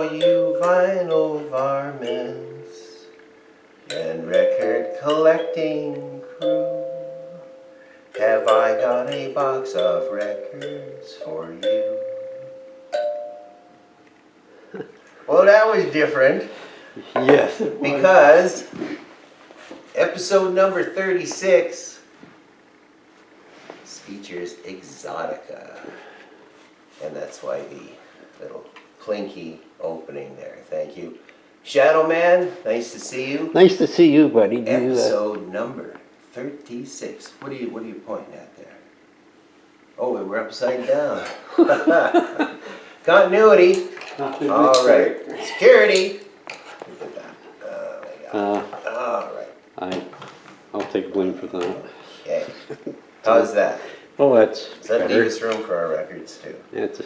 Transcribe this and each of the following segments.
all you vinyl varmints and record collecting crew. Have I got a box of records for you? Well, that was different. Yes, it was. Because episode number 36 features Exotica. And that's why the little plinky opening there. Thank you. Shadow Man, nice to see you. Nice to see you, buddy. Episode number 36. What are you pointing at there? Oh, we're upside down. Continuity. All right. Security. Look at that. Oh, my God. All right. I'll take blame for that. Okay. How's that? Oh, that's Does that better. leave us room for our records too? It's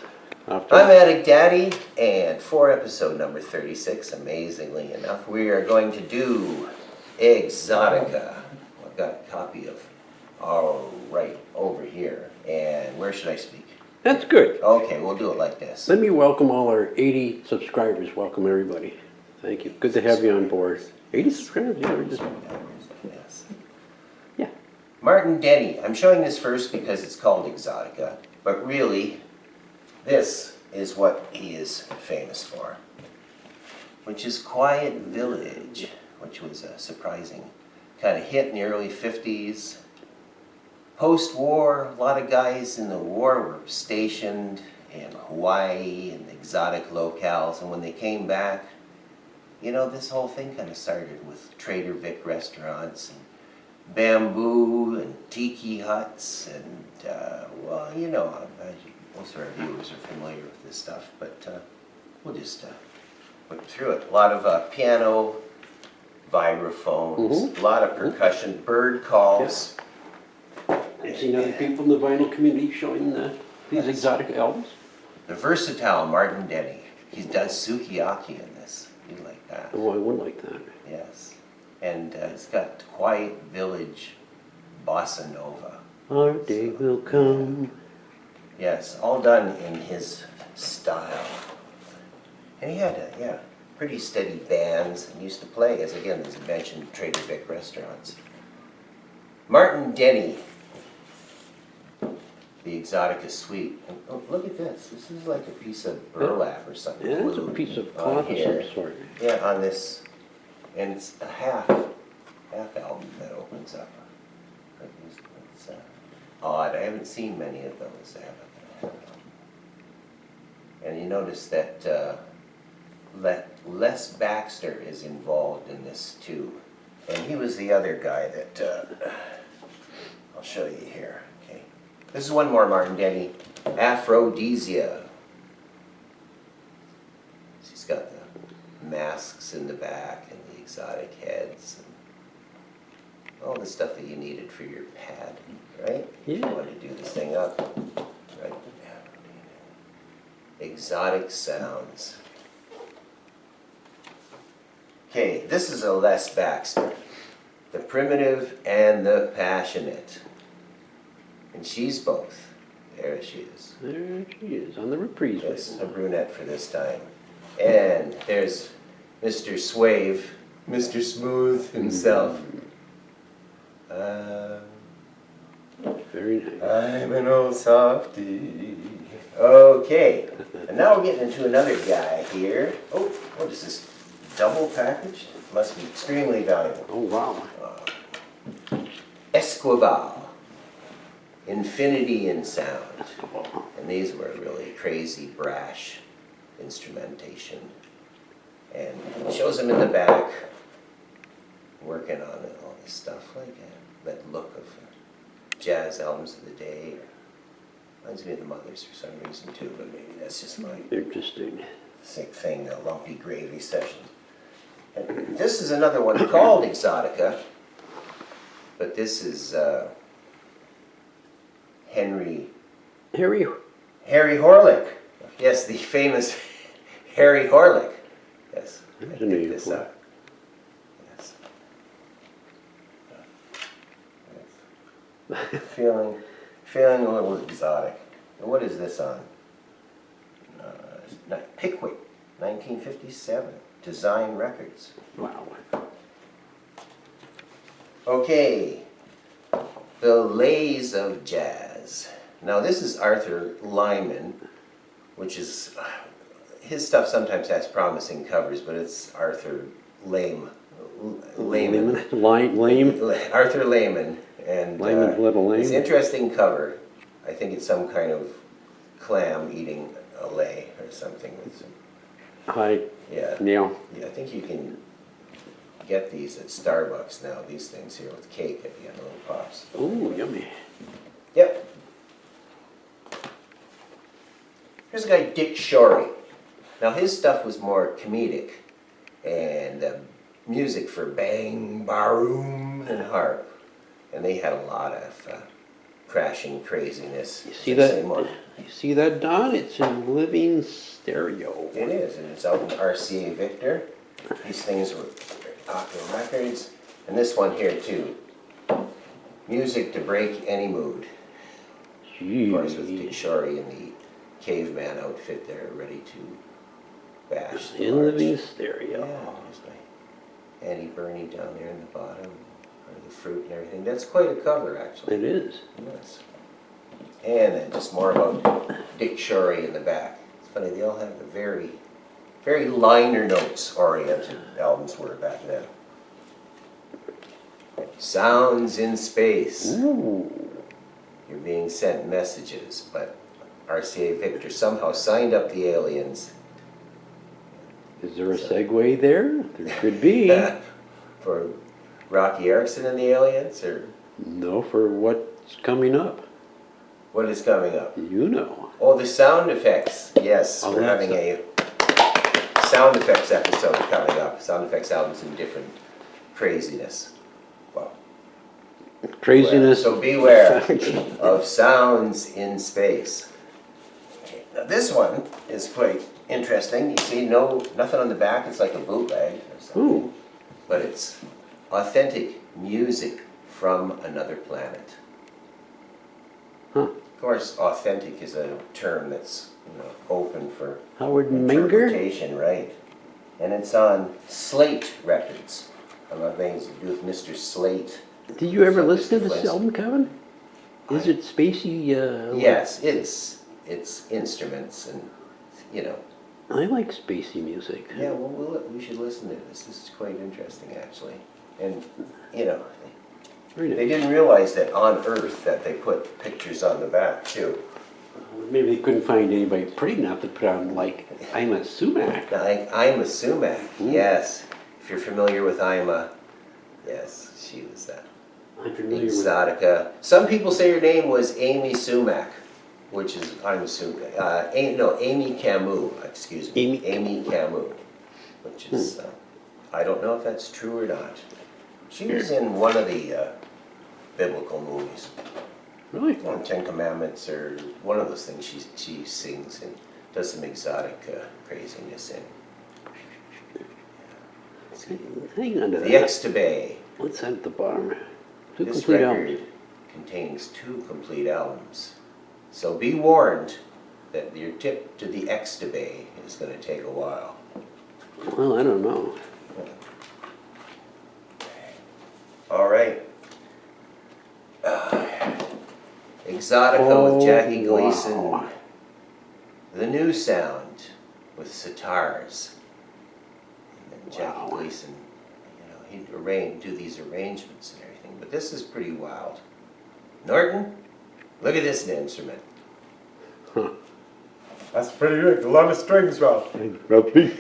I'm Addict Daddy, and for episode number 36, amazingly enough, we are going to do Exotica. I've got a copy of all right over here. And where should I speak? That's good. Okay, we'll do it like this. Let me welcome all our 80 subscribers. Welcome, everybody. Thank you. Good to have you on board. 80 subscribers? Yeah, we're just... Yes. Yeah. Martin Denny. I'm showing this first because it's called Exotica, but really, this is what he is famous for, which is Quiet Village, which was a surprising kind of hit in the early 50s. Post-war, a lot of guys in the war were stationed in Hawaii and exotic locales, and when they came back, you know, this whole thing kind of started with Trader Vic restaurants and bamboo and tiki huts, and well, you know, most of our viewers are familiar with this stuff, but we'll just look through it. A lot of piano, vibraphones, a lot of percussion, bird calls. Yeah. I've seen other people in the vinyl community showing these exotic albums. The versatile Martin Denny. He does sukiyaki in this. You like that? Oh, I would like that. Yes. And it's got Quiet Village Bossa Nova. Our day will come. Yes, all done in his style. And he had pretty steady bands and used to play, as I mentioned, Trader Vic restaurants. Martin Denny. The Exotica Suite. And, oh, look at this. This is like a piece of burlap or something. Yeah, it's a piece of cloth of some sort. Yeah, on this. And it's a half album that opens up. It's odd. I haven't seen many of those. And you notice that Les Baxter is involved in this too. And he was the other guy that I'll show you here. Okay, this is one more Martin Denny. Aphrodisia. He's got the masks in the back and the exotic heads and all the stuff that you needed for your pad, right? Yeah. If you want to do this thing up, right? Exotic sounds. Okay, this is a Les Baxter. The primitive and the passionate. And she's both. There she is. There she is, on the reprise. Yes, a brunette for this time. And there's Mr. Swave, Mr. Smooth himself. Very nice. I'm an old softy. Okay, and now we're getting into another guy here. Oh, what is this? Double packaged? Must be extremely valuable. Oh, wow. Esquivel, Infinity in Sound. And these were really crazy, brash instrumentation. And it shows him in the back, working on it, all this stuff, like that look of jazz albums of the day. Reminds me of the Mothers for some reason too, but maybe that's just my Interesting. sick thing, the lumpy gravy session. And this is another one called Exotica, but this is Harry Horlick. Yes, the famous Harry Horlick. Yes, I There's a picked name this for it. up. Yes. Feeling a little exotic. And what is this on? Pickwick, 1957. Design Records. Wow. Okay, The Lays of Jazz. Now this is Arthur Lyman, which is, his stuff sometimes has promising covers, but it's Arthur Layman. Arthur Lyman. And Lyman's Little Lame. it's an interesting cover. I think it's some kind of clam eating a lay or something. With some, yeah. Yeah. Yeah, I think you can get these at Starbucks now, these things here with cake at the end, little pops. Ooh, yummy. Yep. Here's a guy, Dick Shorey. Now his stuff was more comedic and music for bang, baroom, and harp. And they had a lot of crashing craziness. You see that? You see that, Don? It's in living stereo. It is, and it's out in RCA Victor. These things were Octo Records. And this one here too. Music to break any mood. Jeez. Of course, with Dick Shorey in the caveman outfit there, ready to bash the In march. living stereo. Yeah, there's my Annie Burney down there in the bottom, or the fruit and everything. That's quite a cover, actually. It is. Yes. And then just more about Dick Shorey in the back. It's funny, they all have the very, very liner notes oriented albums were back then. Sounds in Space. Ooh. You're being sent messages, but RCA Victor somehow signed up the aliens. Is there a segue there? There could be. For Rocky Erickson and the aliens, or No, for what's coming up. what is coming up? You know. Oh, the sound effects. Yes, Oh, we're having a sound effects episode coming up. Sound effects albums and different craziness. Wow. Craziness. So beware of sounds in space. Now this one is quite interesting. You see, nothing on the back. It's like a bootleg or something. Ooh. But it's authentic music from another planet. Huh. Of course, authentic is a term that's open for Howard Menger? interpretation, right? And it's on Slate Records. A lot of things to do with Mr. Slate. Did you ever So listen to Mr. this Flint's- album, Kevin? Is it spacey? Yes, it's instruments and I like spacey music. Yeah, well, we should listen to this. This is quite interesting, actually. And Very they nice. didn't realize that on Earth that they put pictures on the back too. Maybe they couldn't find anybody pretty enough to put on, like, Ima Sumac. Now, Ima Sumac, yes. If you're familiar with Ima, yes, she was I'm familiar with Exotica. Some people say her name was Amy Sumac, which is Ima Sumac. Amy Camus. Excuse me, Amy Camus, which is I don't know if that's true or not. She was in one of the biblical movies. Really? Ten Commandments or one of those things she sings and does some exotic craziness in. Hang on to The that. Extobay. What's that at the bottom? Two This complete record albums. contains 2 complete albums. So be warned that your tip to the Extobay is going to take a while. Well, I don't know. All right. Exotico with Jackie Gleason. Wow. The new sound with sitars. And then Jackie Wow. Gleason, he'd do these arrangements and everything. But this is pretty wild. Norton, look at this instrument. Huh. That's pretty good. A lot of strings, Ralph. The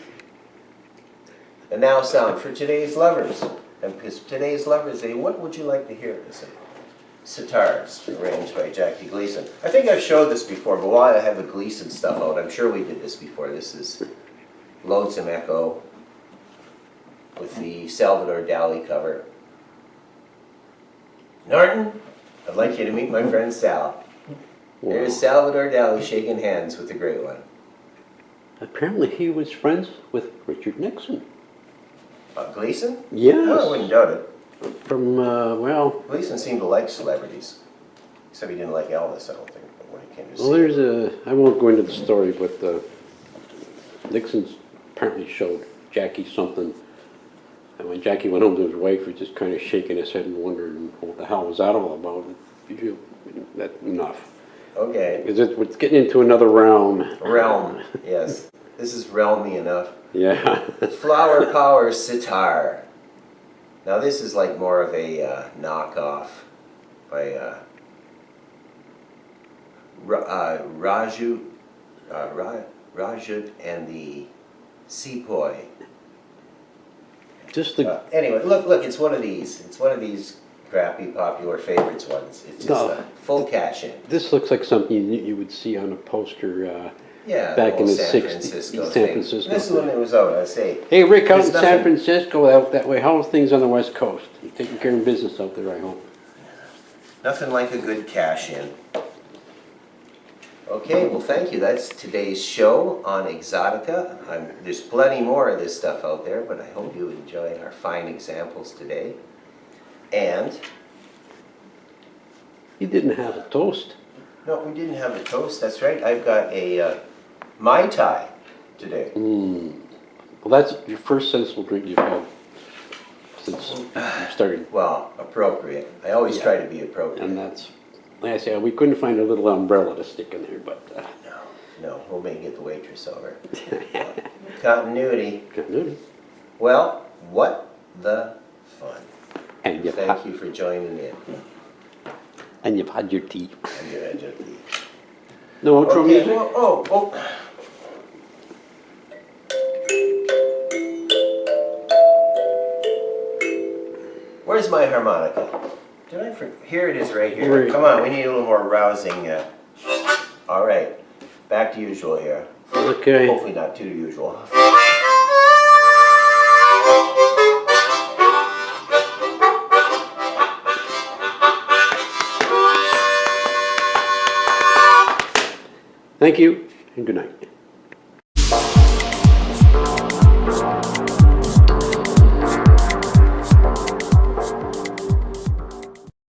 now sound for today's lovers. And because today's lovers, what would you like to hear? Listen. Sitars, arranged by Jackie Gleason. I think I've showed this before, but while I have the Gleason stuff out, I'm sure we did this before. This is Lonesome Echo with the Salvador Dali cover. Norton, I'd like you to meet my friend Sal. There's Salvador Dali shaking hands with the great one. Apparently he was friends with Richard Nixon. Gleason? Yes. Oh, I wouldn't doubt it. From, Gleason seemed to like celebrities. Except he didn't like Elvis, I don't think, but when he came to well, see there's I won't go into the story, but Nixon's apparently showed Jackie something. And when Jackie went home to his wife, he was just kind of shaking his head and wondering what the hell was that all about. That's enough. Okay. Because it's getting into another realm. Realm, yes. This is realmy enough. Yeah. Flower Power Sitar. Now this is like more of a knockoff by Rajut and the Sepoy. Just the Anyway, look, it's one of these. It's one of these crappy popular favorites ones. It's just a full cash in. this looks like something you would see on a poster Yeah, back in the San 60s. Francisco San thing. Francisco. This is when it was out, I say. Hey, Rick, out There's in San nothing- Francisco, out that way, how are things on the West Coast? You're taking care of business out there, I hope. Nothing like a good cash in. Okay, well, thank you. That's today's show on Exotica. There's plenty more of this stuff out there, but I hope you enjoy our fine examples today. And, You didn't have a toast. no, we didn't have a toast. That's right. I've got a Mai Tai today. Well, that's your first sensible drink you've had since you started. Well, appropriate. I always Yeah. try to be appropriate. And that's, like I say, we couldn't find a little umbrella to stick in there, but No, we'll make it the waitress over. Continuity. continuity. Well, what the fun. And you've Thank had, you for joining in. and you've had your tea. And your edge of the... No outro Okay, music? well, oh. Where's my harmonica? Did I Here it is right here. Right. Come on, we need a little more rousing. All right, back to usual here. Okay. Hopefully not too usual. Thank you, and good night.